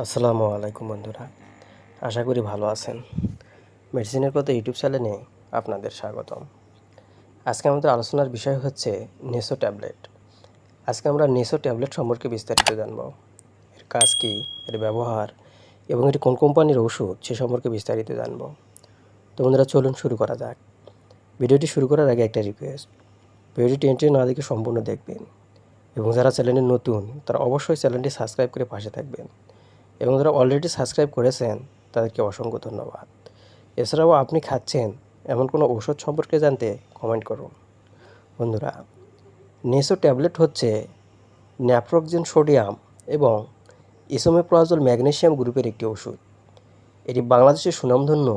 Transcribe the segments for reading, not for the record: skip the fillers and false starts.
আসসালামু আলাইকুম বন্ধুরা, আশা করি ভালো আছেন। মেডিসিনের কথা ইউটিউব চ্যানেলে আপনাদের স্বাগতম। আজকে আমাদের আলোচনার বিষয় হচ্ছে নেসো ট্যাবলেট। আজকে আমরা নেসো ট্যাবলেট সম্পর্কে বিস্তারিত জানব। এর কাজ কী, এর ব্যবহার এবং এটি কোন কোম্পানির ওষুধ সে সম্পর্কে বিস্তারিত জানব। তো বন্ধুরা, চলুন শুরু করা যাক। ভিডিওটি শুরু করার আগে একটা রিকোয়েস্ট, ভিডিওটি টেনে না দেখে সম্পূর্ণ দেখবেন এবং যারা চ্যানেলে নতুন তারা অবশ্যই চ্যানেলটি সাবস্ক্রাইব করে পাশে থাকবেন এবং যারা অলরেডি সাবস্ক্রাইব করেছেন তাদেরকে অসংখ্য ধন্যবাদ। এছাড়াও আপনি খাচ্ছেন এমন কোনো ঔষধ সম্পর্কে জানতে কমেন্ট করুন। বন্ধুরা, নেসো ট্যাবলেট হচ্ছে ন্যাপ্রোক্সেন সোডিয়াম এবং ইসোমেপ্রাজোল ম্যাগনেসিয়াম গ্রুপের একটি ওষুধ। এটি বাংলাদেশের সুনামধন্য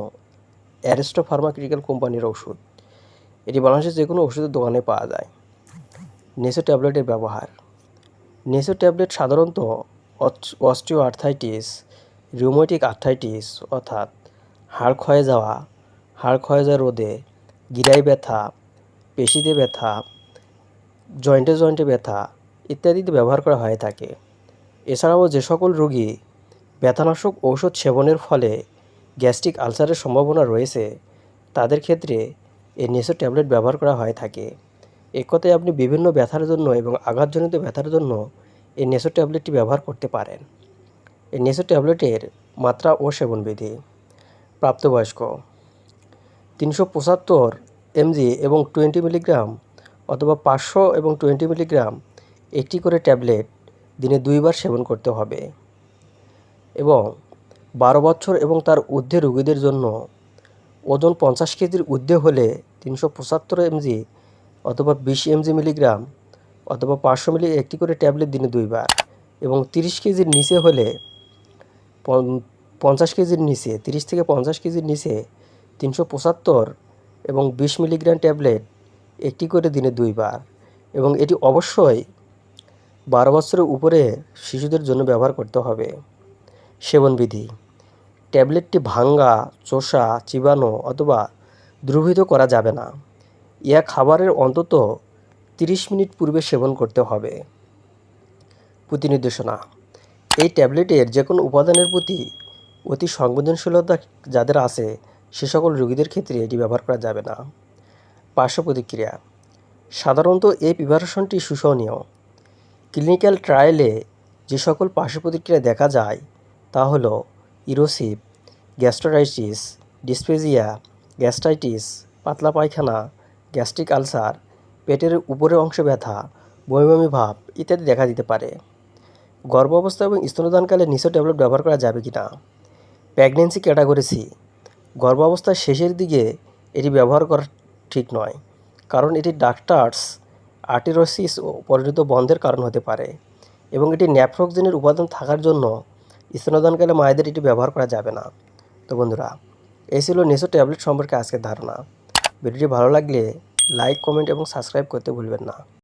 অ্যারিস্টো ফার্মাকিউটিক্যাল কোম্পানির ওষুধ। এটি বাংলাদেশের যে কোনো ওষুধের দোকানে পাওয়া যায়। নেসো ট্যাবলেটের ব্যবহার। নেসো ট্যাবলেট সাধারণত অস্টিও আর্থাইটিস, রিউমেটিক আর্থাইটিস অর্থাৎ হাড় ক্ষয়ে যাওয়া রোধে, গিরায় ব্যথা, পেশিতে ব্যথা, জয়েন্টে ব্যথা ইত্যাদিতে ব্যবহার করা হয়ে থাকে। এছাড়াও যে সকল রোগী ব্যথানাশক ঔষধ সেবনের ফলে গ্যাস্ট্রিক আলসারের সম্ভাবনা রয়েছে তাদের ক্ষেত্রে এই নেসো ট্যাবলেট ব্যবহার করা হয়ে থাকে। এক কথায় আপনি বিভিন্ন ব্যথার জন্য এবং আঘাতজনিত ব্যথার জন্য এই নেসো ট্যাবলেটটি ব্যবহার করতে পারেন। এই নেসো ট্যাবলেটের মাত্রা ও সেবনবিধি। প্রাপ্তবয়স্ক 375 mg এবং 20 মিলিগ্রাম অথবা 500 এবং 20 মিলিগ্রাম একটি করে ট্যাবলেট দিনে 2 বার সেবন করতে হবে এবং 12 বছর এবং তার ঊর্ধ্বে রোগীদের জন্য ওজন 50 কেজির ঊর্ধ্বে হলে 375 mg অথবা 20 মিলিগ্রাম অথবা 500 মিলি একটি করে ট্যাবলেট দিনে 2 বার এবং 30 কেজির নিচে হলে 50 কেজির নিচে 30 থেকে 50 কেজির নিচে 375 এবং 20 মিলিগ্রাম ট্যাবলেট একটি করে দিনে 2 বার এবং এটি অবশ্যই 12 বছরের উপরে শিশুদের জন্য ব্যবহার করতে হবে। সেবনবিধি। ট্যাবলেটটি ভাঙ্গা, চোষা, চিবানো অথবা দ্রবীভূত করা যাবে না। ইয়া খাবারের অন্তত 30 মিনিট পূর্বে সেবন করতে হবে। প্রতিনির্দেশনা। এই ট্যাবলেটের যে কোনো উপাদানের প্রতি অতি সংবেদনশীলতা যাদের আছে সে সকল রোগীদের ক্ষেত্রে এটি ব্যবহার করা যাবে না। পার্শ্ব প্রতিক্রিয়া। সাধারণত এই প্রিপারেশনটি শোষণীয়। ক্লিনিক্যাল ট্রায়ালে যে সকল পার্শ্ব প্রতিক্রিয়া দেখা যায় তা হলো ইরোসিভ, গ্যাস্ট্রাইটিস, ডিসপেজিয়া, গ্যাস্ট্রাইটিস, পাতলা পায়খানা, গ্যাস্ট্রিক আলসার, পেটের উপরের অংশে ব্যথা, বমি ভাব ইত্যাদি দেখা দিতে পারে। গর্ভাবস্থা এবং স্তন্যদানকালে নেসো ট্যাবলেট ব্যবহার করা যাবে কি না। Pregnancy category C. গর্ভাবস্থার শেষের দিকে এটি ব্যবহার করা ঠিক নয়, কারণ এটি ডাক্টার্স আর্টেরিওসিস পরিণত বন্ধের কারণ হতে পারে এবং এটি ন্যাপ্রোক্সেনের উপাদান থাকার জন্য স্তন্যদানকালে মায়েদের এটি ব্যবহার করা যাবে না। তো বন্ধুরা, এই ছিল নেসো ট্যাবলেট সম্পর্কে আজকের ধারণা। ভিডিওটি ভালো লাগলে লাইক, কমেন্ট এবং সাবস্ক্রাইব করতে ভুলবেন না।